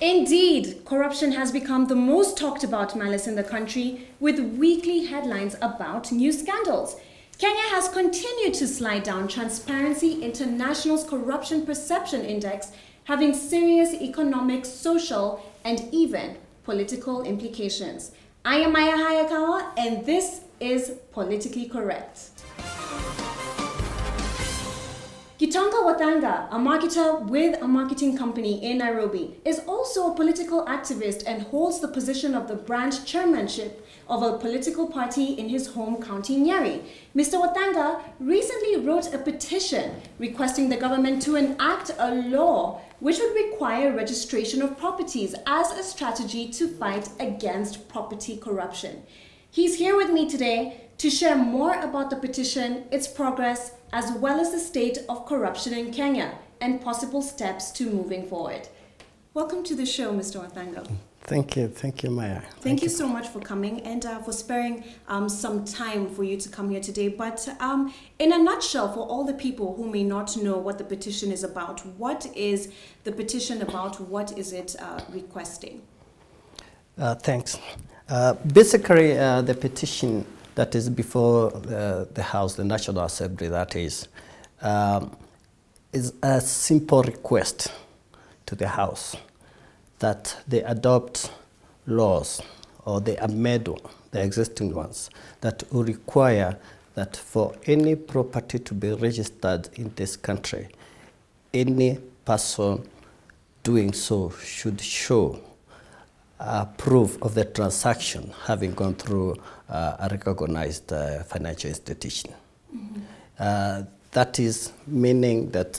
Indeed, corruption has become the most talked about malice in the country, with weekly headlines about new scandals. Kenya has continued to slide down Transparency International's Corruption Perception Index, having serious economic, social, and even political implications. I am Maya Hayakawa, and this is Politically Correct. Gitonga Wathanga, a marketer with a marketing company in Nairobi, is also a political activist and holds the position of the branch chairmanship of a political party in his home county, Nyeri. Mr. Wathanga recently wrote a petition requesting the government to enact a law which would require registration of properties as a strategy to fight against property corruption. He's here with me today to share more about the petition, its progress, as well as the state of corruption in Kenya and possible steps to moving forward. Welcome to the show, Mr. Wathanga. Thank you, Maya. Thank you so much for coming and for sparing some time for you to come here today. But in a nutshell, for all the people who may not know what the petition is about, what is the petition about? What is it requesting? Thanks. Basically, the petition that is before the House, the National Assembly, that is a simple request to the House that they adopt laws or they amend the existing ones that will require that for any property to be registered in this country, any person doing so should show proof of the transaction having gone through a recognized financial institution. Mm-hmm. That is meaning that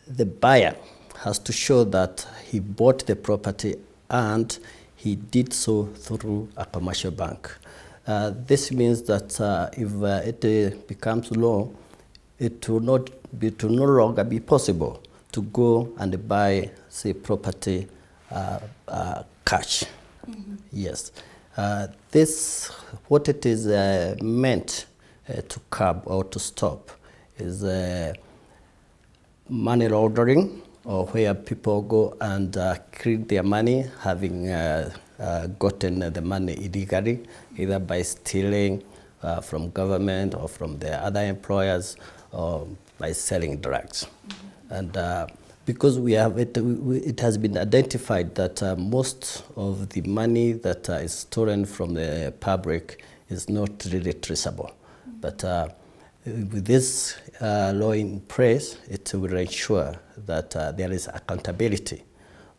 the buyer has to show that he bought the property and he did so through a commercial bank. This means that if it becomes law, it will no longer be possible to go and buy, say, property cash. Mm-hmm. Yes. This, what it is meant to curb or to stop is money laundering, or where people go and clean their money, having gotten the money illegally, either by stealing from government or from their other employers, or by selling drugs. Mm-hmm. And because we have it has been identified that most of the money that is stolen from the public is not really traceable. Mm-hmm. But with this law in place, it will ensure that there is accountability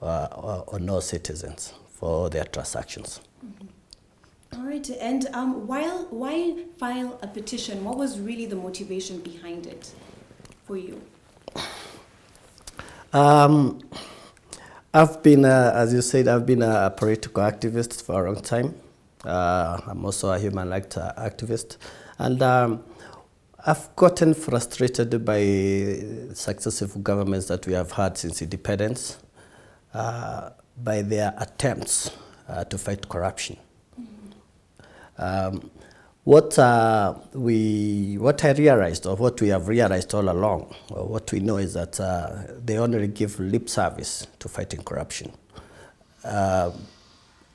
on all citizens for their transactions. Mm-hmm. All right, and why file a petition? What was really the motivation behind it for you? I've been, as you said, I've been a political activist for a long time. I'm also a human rights activist. And I've gotten frustrated by successive governments that we have had since independence, by their attempts to fight corruption. Mm-hmm. What I realized, or what we have realized all along, or what we know is that they only give lip service to fighting corruption.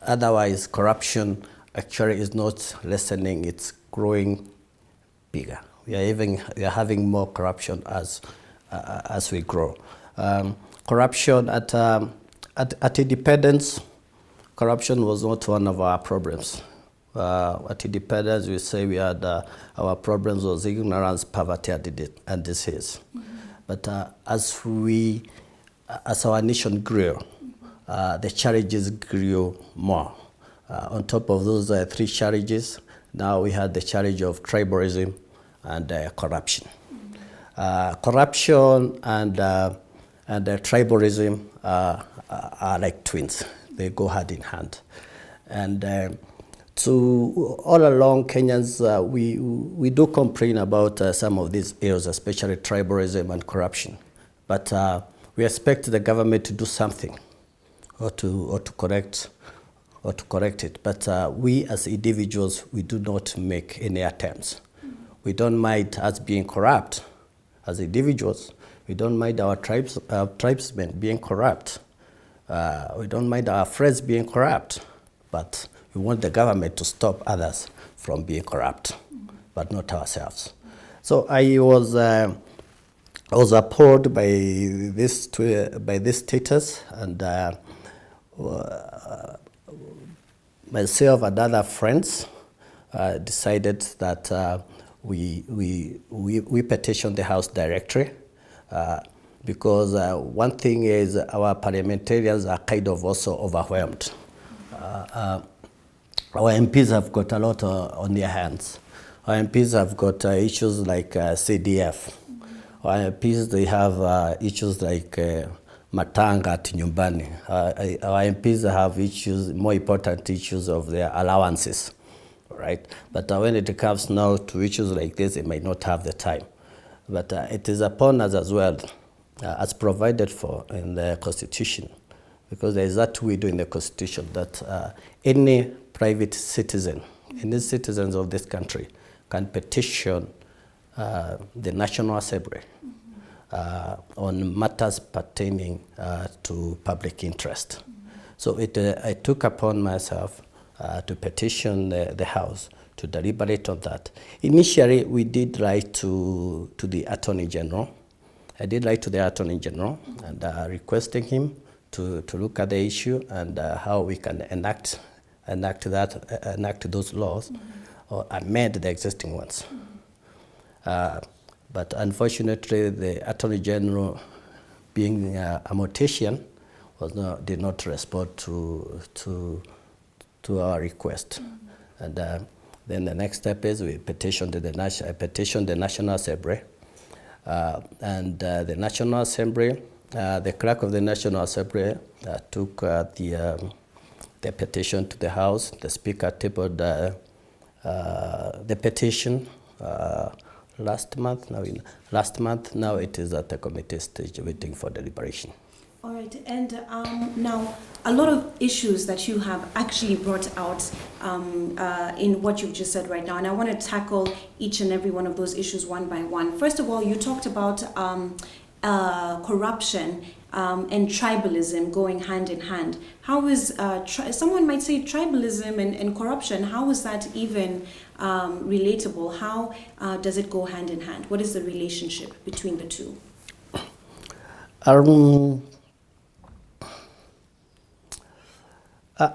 Otherwise, corruption actually is not lessening, it's growing bigger. We are having more corruption as we grow. Corruption at independence, corruption was not one of our problems. At independence, we say we had our problems was ignorance, poverty, and disease. Mm-hmm. But as our nation grew, the challenges grew more. On top of those three challenges, now we had the challenge of tribalism and corruption. Mm-hmm. Corruption and tribalism are like twins. They go hand in hand. And so all along, Kenyans, we do complain about some of these areas, especially tribalism and corruption. But we expect the government to do something or to correct it. But we as individuals, we do not make any attempts. We don't mind us being corrupt as individuals. We don't mind our tribesmen being corrupt. We don't mind our friends being corrupt, but we want the government to stop others from being corrupt, but not ourselves. So I was appalled by this status, and myself and other friends decided that we petitioned the House directly, because one thing is our parliamentarians are kind of also overwhelmed. Our MPs have got a lot on their hands. Our MPs have got issues like CDF. Our MPs, they have issues like matanga at nyumbani. Our MPs have issues, more important issues of their allowances, right? But when it comes now to issues like this, they might not have the time. But it is upon us as well, as provided for in the Constitution, because there is that we do in the Constitution that any private citizen, any citizens of this country can petition the National Assembly on matters pertaining to public interest. So I took upon myself to petition the House to deliberate on that. Initially, we did write to the Attorney General. I did write to the Attorney General and requesting him to look at the issue and how we can enact those laws or amend the existing ones. But unfortunately, the Attorney General, being a mortician, did not respond to our request. And then the next step is we petitioned the National Assembly. And the National Assembly, the clerk of the National Assembly took the petition to the House. The Speaker tabled the petition last month. Now it is at the committee stage waiting for deliberation. All right, and now a lot of issues that you have actually brought out in what you've just said right now, and I want to tackle each and every one of those issues one by one. First of all, you talked about corruption and tribalism going hand in hand. How is, someone might say tribalism and corruption, how is that even relatable? How does it go hand in hand? What is the relationship between the two?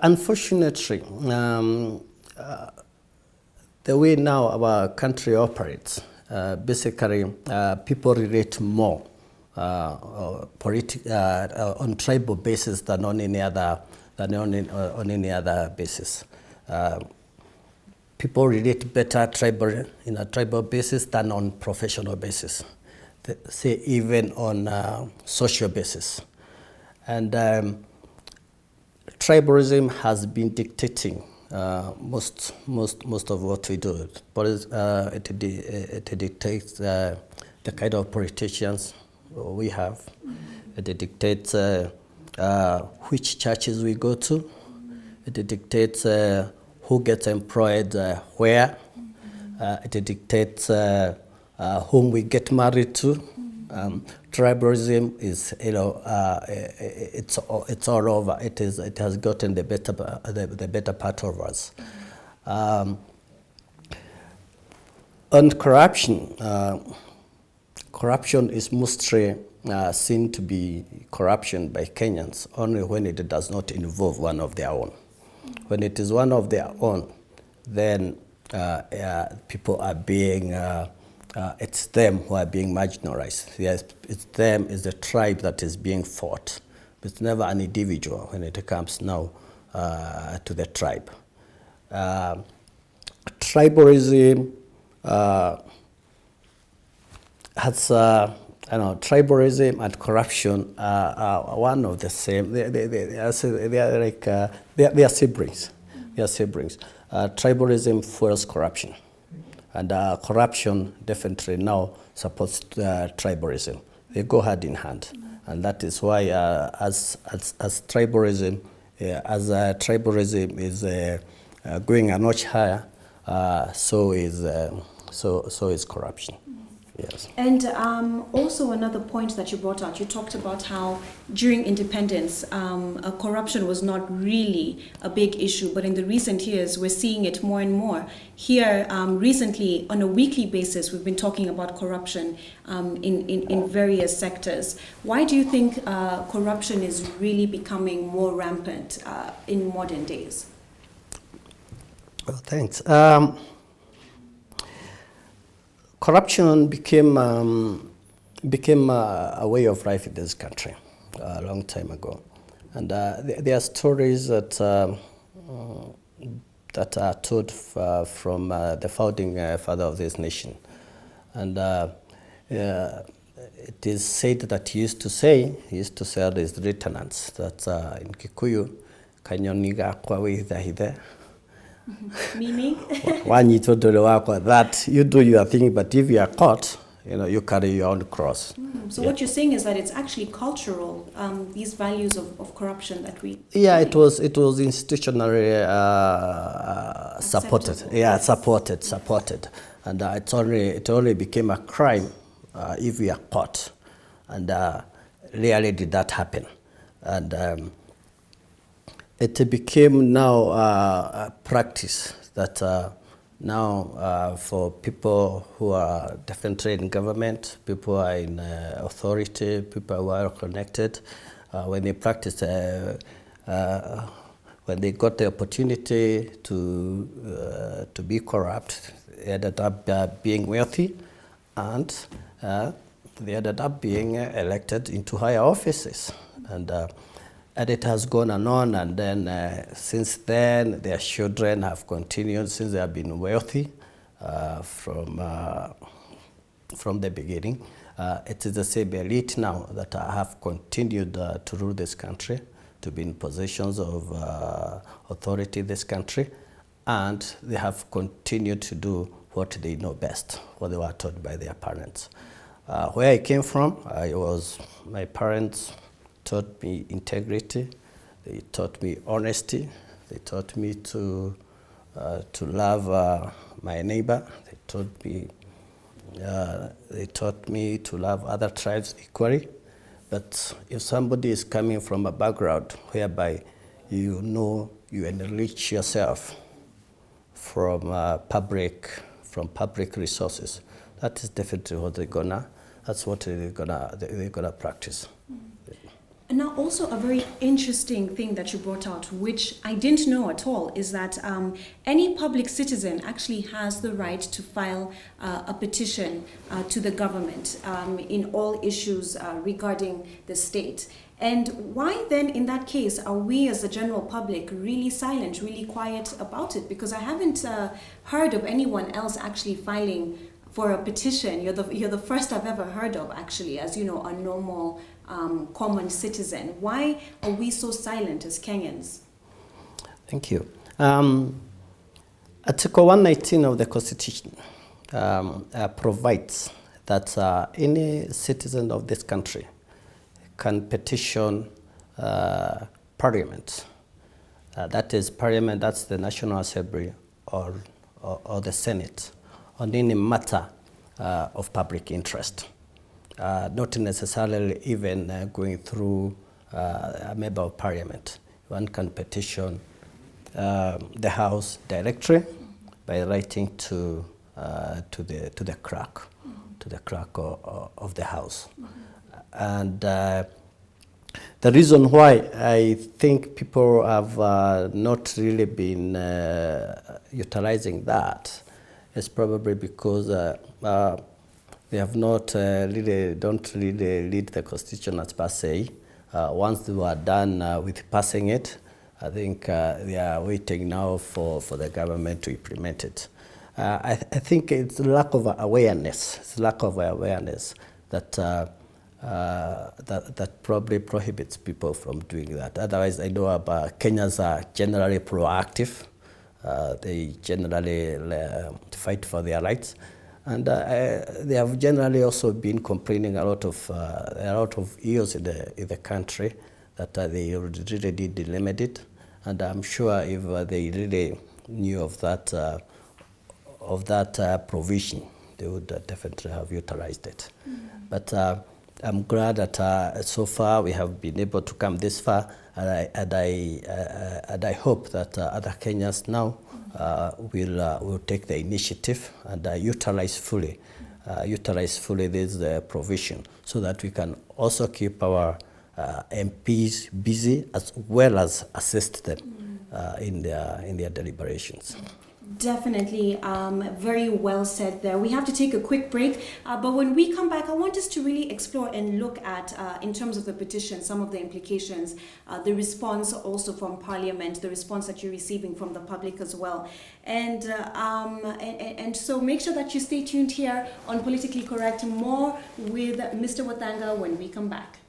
Unfortunately, the way now our country operates, basically people relate more on tribal basis than on any other basis. People relate better in a tribal basis than on professional basis. Say even on social basis, and tribalism has been dictating most of what we do. It dictates the kind of politicians we have. It dictates which churches we go to. It dictates who gets employed where. It dictates whom we get married to. Tribalism is, it's all over. It has gotten the better part of us. On corruption, corruption is mostly seen to be corruption by Kenyans only when it does not involve one of their own. When it is one of their own, then people are being. It's them who are being marginalized. Yes, it's them, it's the tribe that is being fought. It's never an individual when it comes now to the tribe. Tribalism tribalism and corruption are one of the same. They are siblings. They are siblings. Tribalism fuels corruption. And corruption definitely now supports tribalism. They go hand in hand, and that is why, as tribalism is going a notch higher, so is corruption. Yes. And also another point that you brought out, you talked about how during independence, corruption was not really a big issue, but in the recent years, we're seeing it more and more. Here, recently, on a weekly basis, we've been talking about corruption in various sectors. Why do you think corruption is really becoming more rampant in modern days? Well, thanks. Corruption became a way of life in this country a long time ago, and there are stories that that are told from the founding father of this nation, and it is said that he used to say all these lieutenants that in Kikuyu, kanyoni gakwa withahithe. Meaning? That you do your thing, but if you are caught, you carry your own cross. So what you're saying is that it's actually cultural, these values of corruption that we... Yeah, it was institutionally supported. Yeah, supported. And it only became a crime if we are caught. And rarely did that happen. And it became now a practice that now for people who are definitely in government, people who are in authority, people who are connected, when they practice, when they got the opportunity to be corrupt, they ended up being wealthy, and they ended up being elected into higher offices. And it has gone on, and then since then, their children have continued, since they have been wealthy from the beginning. It is the same elite now that have continued to rule this country, to be in positions of authority in this country, and they have continued to do what they know best, what they were taught by their parents. Where I came from, my parents taught me integrity, they taught me honesty, they taught me to love my neighbor, they taught me to love other tribes equally. But if somebody is coming from a background whereby you enrich yourself from public resources, that is definitely what they're gonna practice. And now also a very interesting thing that you brought out, which I didn't know at all, is that any public citizen actually has the right to file a petition to the government in all issues regarding the state. And why then, in that case, are we as the general public really silent, really quiet about it? Because I haven't heard of anyone else actually filing for a petition. You're the first I've ever heard of, actually, as a normal common citizen. Why are we so silent as Kenyans? Thank you. Article 119 of the Constitution provides that any citizen of this country can petition Parliament. That is Parliament, that's the National Assembly or the Senate, on any matter of public interest. Not necessarily even going through a member of Parliament. One can petition the House directly by writing to the clerk of the House. And the reason why I think people have not really been utilizing that is probably because they have not don't really read the Constitution as per se. Once they were done with passing it, I think they are waiting now for the government to implement it. I think it's lack of awareness. It's lack of awareness that that probably prohibits people from doing that. Otherwise, I know Kenyans are generally proactive. They generally fight for their rights. And they have generally also been complaining a lot of years in the country that they really did limit it. And I'm sure if they really knew of that provision, they would definitely have utilized it. But I'm glad that so far we have been able to come this far, and I hope that other Kenyans now will take the initiative and utilize fully this provision, so that we can also keep our MPs busy as well as assist them in their deliberations. Definitely, very well said there. We have to take a quick break, but when we come back, I want us to really explore and look at, in terms of the petition, some of the implications, the response also from Parliament, the response that you're receiving from the public as well. And so make sure that you stay tuned here on Politically Correct. More with Mr. Wathanga when we come back.